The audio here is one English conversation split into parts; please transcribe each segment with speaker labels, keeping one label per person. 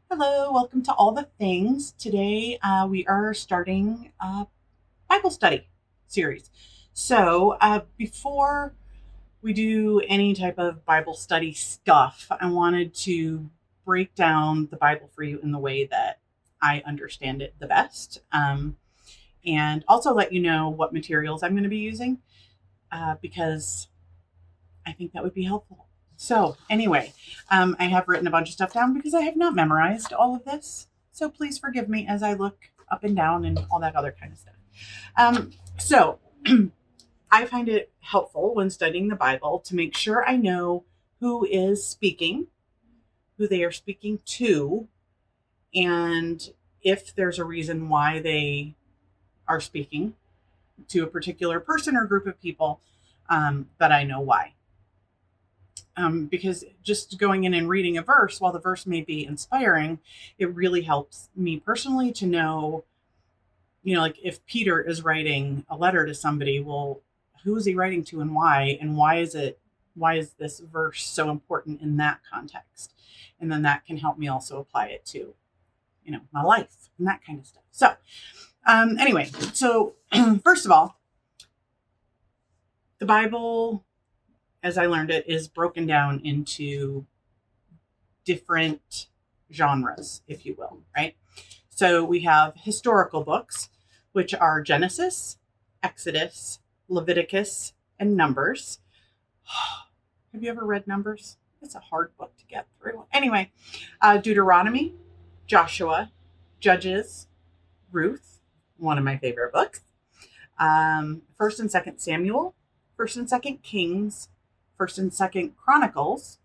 Speaker 1: Hello, welcome to All the Things. Today we are starting a Bible study series. Before we do any type of Bible study stuff, I wanted to break down the Bible for you in the way that I understand it the best, and also let you know what materials I'm going to be using because I think that would be helpful. I have written a bunch of stuff down because I have not memorized all of this. So please forgive me as I look up and down and all that other kind of stuff. Um, so I find it helpful when studying the Bible to make sure I know who is speaking, who they are speaking to, and if there's a reason why they are speaking to a particular person or group of people, that I know why. Because just going in and reading a verse, while the verse may be inspiring, it really helps me personally to know, like if Peter is writing a letter to somebody, well, who is he writing to and why? And why is this verse so important in that context? And then that can help me also apply it to, my life and that kind of stuff. So first of all, the Bible, as I learned it, is broken down into different genres, if you will, right? So we have historical books, which are Genesis, Exodus, Leviticus, and Numbers. Have you ever read Numbers? It's a hard book to get through. Anyway, Deuteronomy, Joshua, Judges, Ruth, one of my favorite books, First and Second Samuel, First and Second Kings, First and Second Chronicles,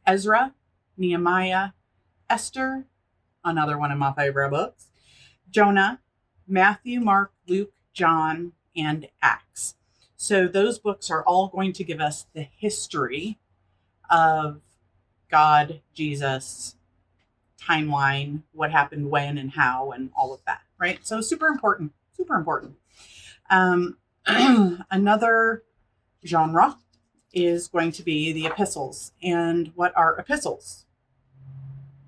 Speaker 1: Ezra, Nehemiah, Esther, another one of my favorite books, Jonah, Matthew, Mark, Luke, John, and Acts. So those books are all going to give us the history of God, Jesus, timeline, what happened when and how, and all of that, right? So super important, super important. Another genre is going to be the epistles. And what are epistles?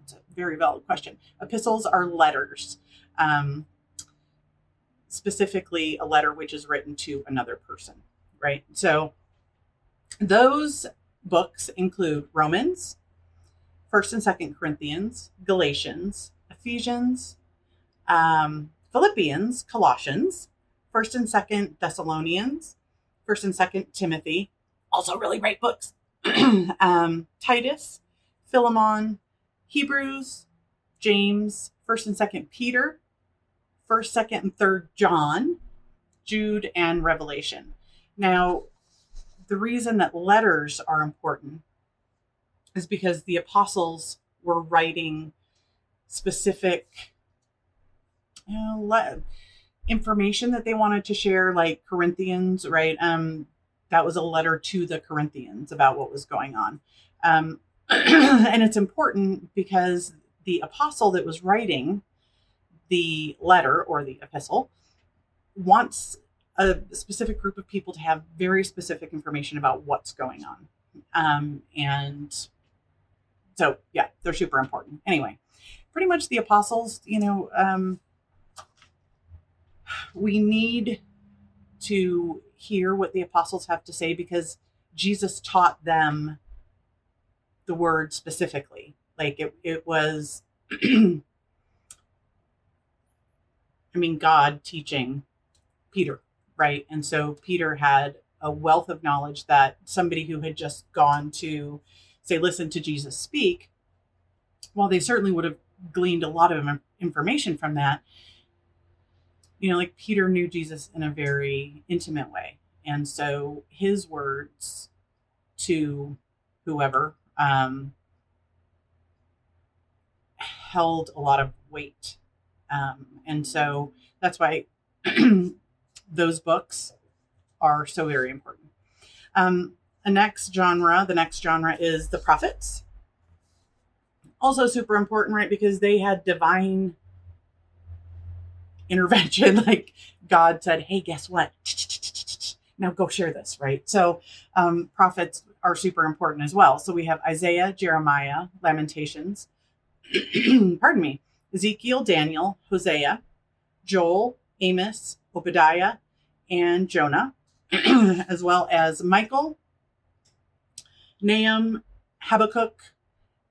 Speaker 1: It's a very valid question. Epistles are letters, specifically a letter which is written to another person, right? So those books include Romans, First and Second Corinthians, Galatians, Ephesians, Philippians, Colossians, First and Second Thessalonians, First and Second Timothy, also really great books. Titus, Philemon, Hebrews, James, First and Second Peter, First, Second, and Third John, Jude, and Revelation. Now, the reason that letters are important is because the apostles were writing specific, information that they wanted to share, like Corinthians, right? That was a letter to the Corinthians about what was going on. And it's important because the apostle that was writing the letter or the epistle wants a specific group of people to have very specific information about what's going on. And so, yeah, they're super important. Anyway, pretty much the apostles, we need to hear what the apostles have to say because Jesus taught them the word specifically. Like it was, God teaching Peter, right? And so Peter had a wealth of knowledge that somebody who had just gone to, say, listen to Jesus speak, while they certainly would have gleaned a lot of information from that, like Peter knew Jesus in a very intimate way. And so his words to whoever held a lot of weight. And so that's why those books are so very important. The next genre is the prophets. Also super important, right? Because they had divine intervention. Like God said, hey, guess what? Now go share this, right? So prophets are super important as well. So we have Isaiah, Jeremiah, Lamentations, pardon me, Ezekiel, Daniel, Hosea, Joel, Amos, Obadiah, and Jonah, as well as Michael, Nahum, Habakkuk,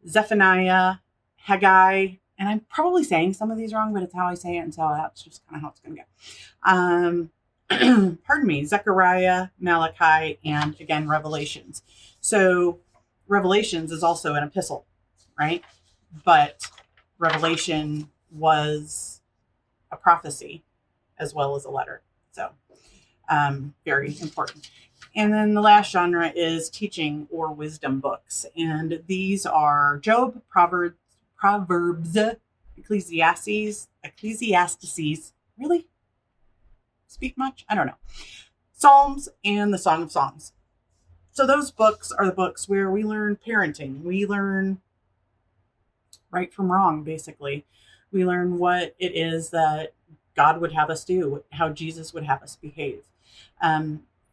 Speaker 1: Zephaniah, Haggai, and I'm probably saying some of these wrong, but it's how I say it, and so that's just kind of how it's going to go. Pardon me, Zechariah, Malachi, and again, Revelations. So Revelations is also an epistle, right? But Revelation was a prophecy as well as a letter. So very important. And then the last genre is teaching or wisdom books. And these are Job, Proverbs, Ecclesiastes. Really? Speak much? I don't know. Psalms and the Song of Songs. So those books are the books where we learn parenting. We learn right from wrong, basically. We learn what it is that God would have us do, how Jesus would have us behave.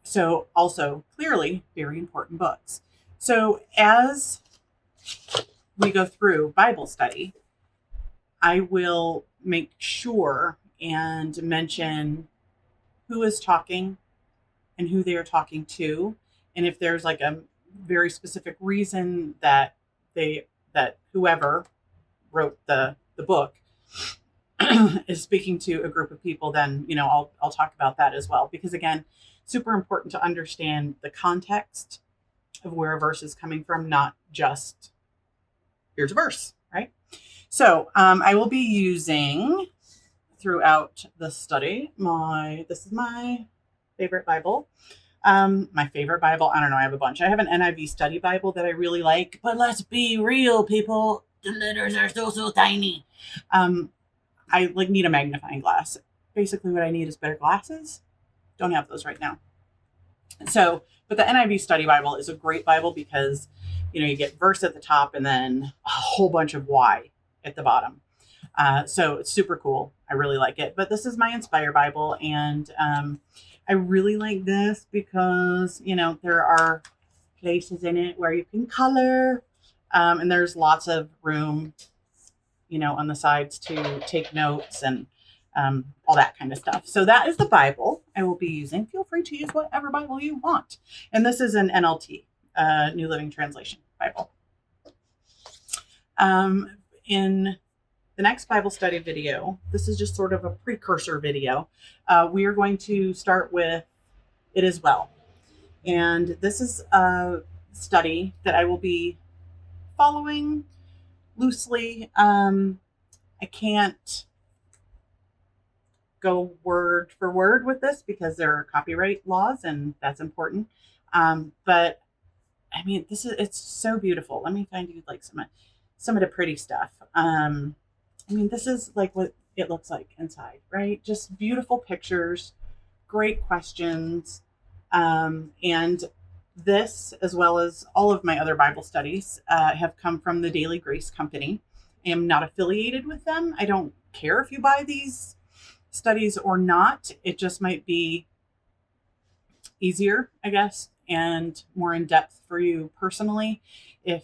Speaker 1: So also clearly very important books. So as we go through Bible study, I will make sure and mention who is talking and who they are talking to. And if there's like a very specific reason that whoever wrote the book is speaking to a group of people, then, I'll talk about that as well. Because again, super important to understand the context of where a verse is coming from, not just here's a verse, right? So I will be using throughout the study this is my favorite Bible. My favorite Bible, I don't know, I have a bunch. I have an NIV study Bible that I really like, but let's be real, people. The letters are so tiny. I need a magnifying glass. Basically what I need is better glasses. Don't have those right now. So, but the NIV study Bible is a great Bible because, you get verse at the top and then a whole bunch of why at the bottom. So it's super cool. I really like it. But this is my Inspire Bible, and I really like this because, there are places in it where you can color, and there's lots of room, on the sides to take notes and all that kind of stuff. So that is the Bible I will be using. Feel free to use whatever Bible you want. And this is an NLT, New Living Translation Bible. In the next Bible study video, this is just sort of a precursor video. We are going to start with It Is Well. And this is a study that I will be following loosely. I can't go word for word with this because there are copyright laws and that's important. But I mean, it's so beautiful. Let me find you like some of the pretty stuff. This is like what it looks like inside, right? Just beautiful pictures, great questions. And this, as well as all of my other Bible studies, have come from the Daily Grace Company. I am not affiliated with them. I don't care if you buy these studies or not. It just might be easier, I guess, and more in depth for you personally if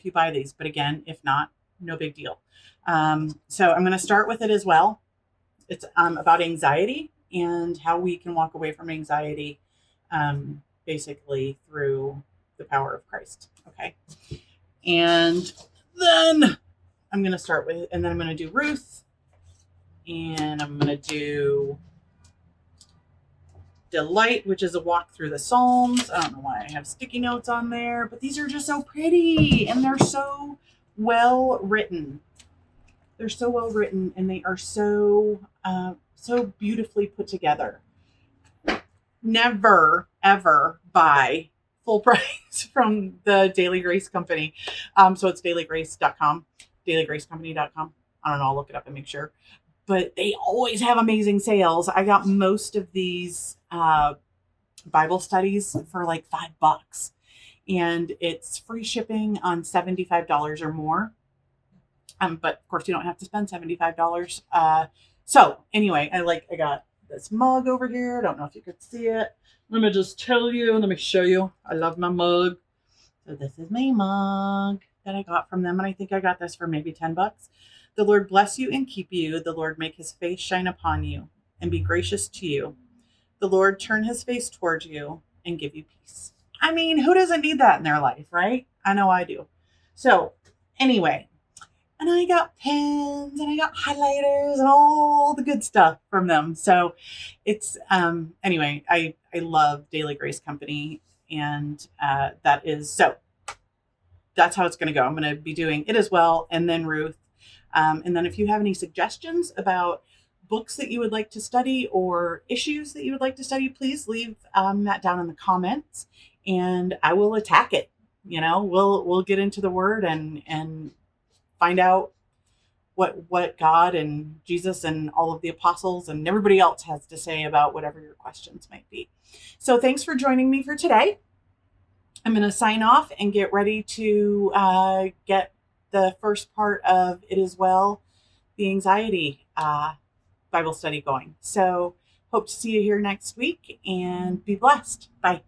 Speaker 1: you buy these. But again, if not, no big deal. So I'm going to start with It As Well. It's about anxiety and how we can walk away from anxiety, basically through the power of Christ. Okay. And then I'm going to start with, and then I'm going to do Ruth, and I'm going to do Delight, which is a walk through the Psalms. I don't know why I have sticky notes on there, but these are just so pretty and they're so well written. They're so well written and they are so beautifully put together. Never, ever buy full price from the Daily Grace Company. So it's dailygrace.com, dailygracecompany.com. I don't know. I'll look it up and make sure. But they always have amazing sales. I got most of these Bible studies for like $5. And it's free shipping on $75 or more. But of course, you don't have to spend $75. So anyway, I got this mug over here. I don't know if you could see it. Let me just tell you. Let me show you. I love my mug. So this is my mug. that I got from them, and I think I got this for maybe $10. The Lord bless you and keep you. The Lord make his face shine upon you and be gracious to you. The Lord turn his face towards you and give you peace. I mean, who doesn't need that in their life, right? I know I do. So, anyway, and I got pens and I got highlighters and all the good stuff from them. So, it's anyway, I love Daily Grace Company, and that's how it's going to go. I'm going to be doing it as well, and then Ruth. And then if you have any suggestions about books that you would like to study or issues that you would like to study, please leave that down in the comments, and I will attack it. We'll get into the Word and find out what God and Jesus and all of the apostles and everybody else has to say about whatever your questions might be. So thanks for joining me for today. I'm going to sign off and get ready to get the first part of It Is Well, the anxiety Bible study going. So hope to see you here next week, and be blessed. Bye.